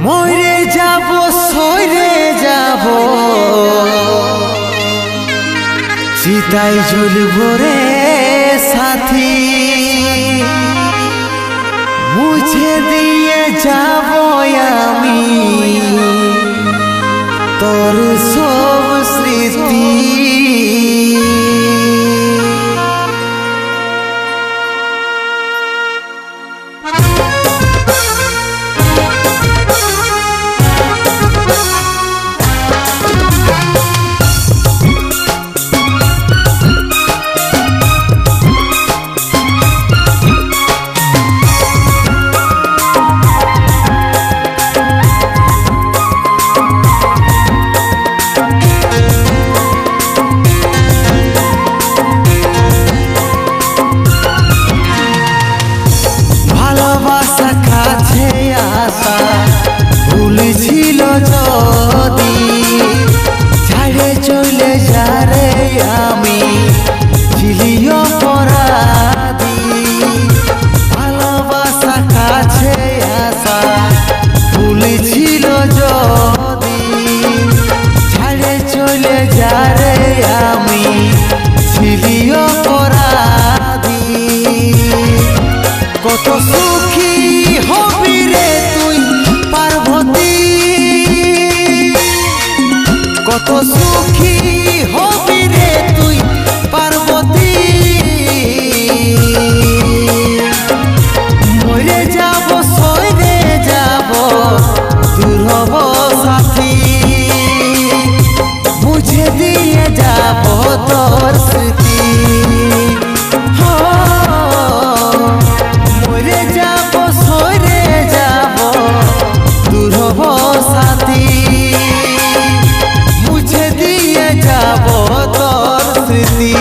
মরে যাব সরে যাব চিতায় জ্বলব রে সাথী মুছে দিয়ে যাব আমি তোর সব স্মৃতি ভুলেছিল যদি ছাড়ে চলে যারে আমি ছিলি অপরাধী ভালোবাসা কাছে আসা ভুলেছিল যদি ছাড়ে চলে যারে আমি ছিলি অপরাধী কত সুখী হবি রে তুই পার্বতী কত সুখী হবি রে তুই পার্বতী মরে যাব সরে যাব দূর হব সাথী বুঝে দিয়ে যাব তোর স্মৃতি মরে যাব সরে যাব দূর হব সাথী মুছে দিয়ে যাব তোর স্মৃতি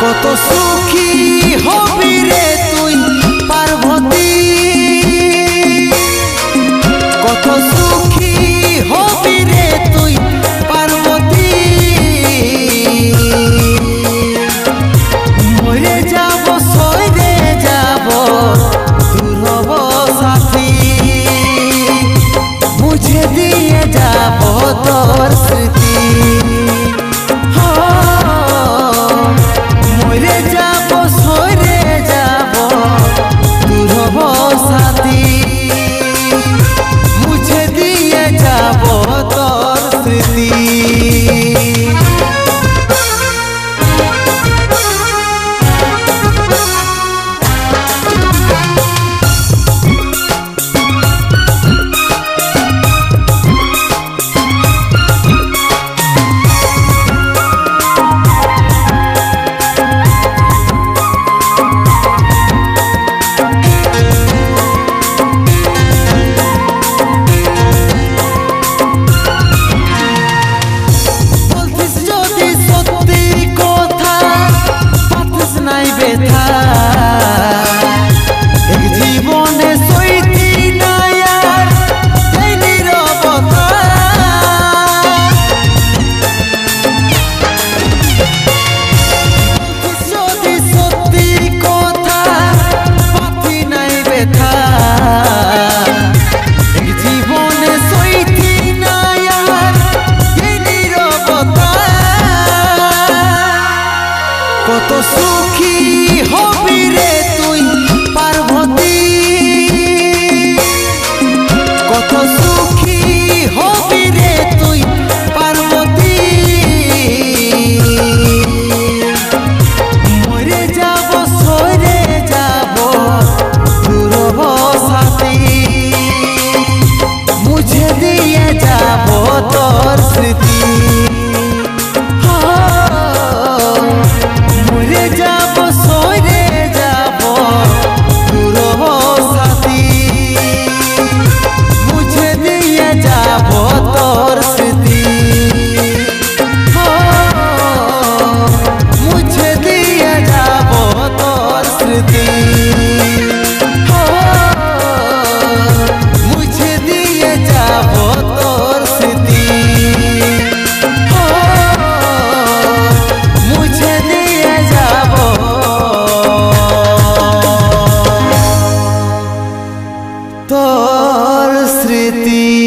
কত সুখী হবি রে তুই পার্বতী কত সুখী হবি রে তুই পার্বতী মরে যাব সরে যাব দূর হব সাথী মুছে দিয়ে যাব তোর স্মৃতি মরে যাব কত সুখী হবি রে তুই পার্বতী, কত সুখী হবি রে তুই পার্বতী। মরে যাব সরে যাব দূর সাথী, মুছে দিয়ে যাব তোর স্মৃতি। মরে যাব সরে যাব দূর সাথী, মুছে দিয়ে যাব তোর স্মৃতি। মুছে দিয়ে যাব তোর স্মৃতি। মুছে দিয়ে যাব তোর স্মৃতি। মুছে দিয়ে যাব তোর স্মৃতি।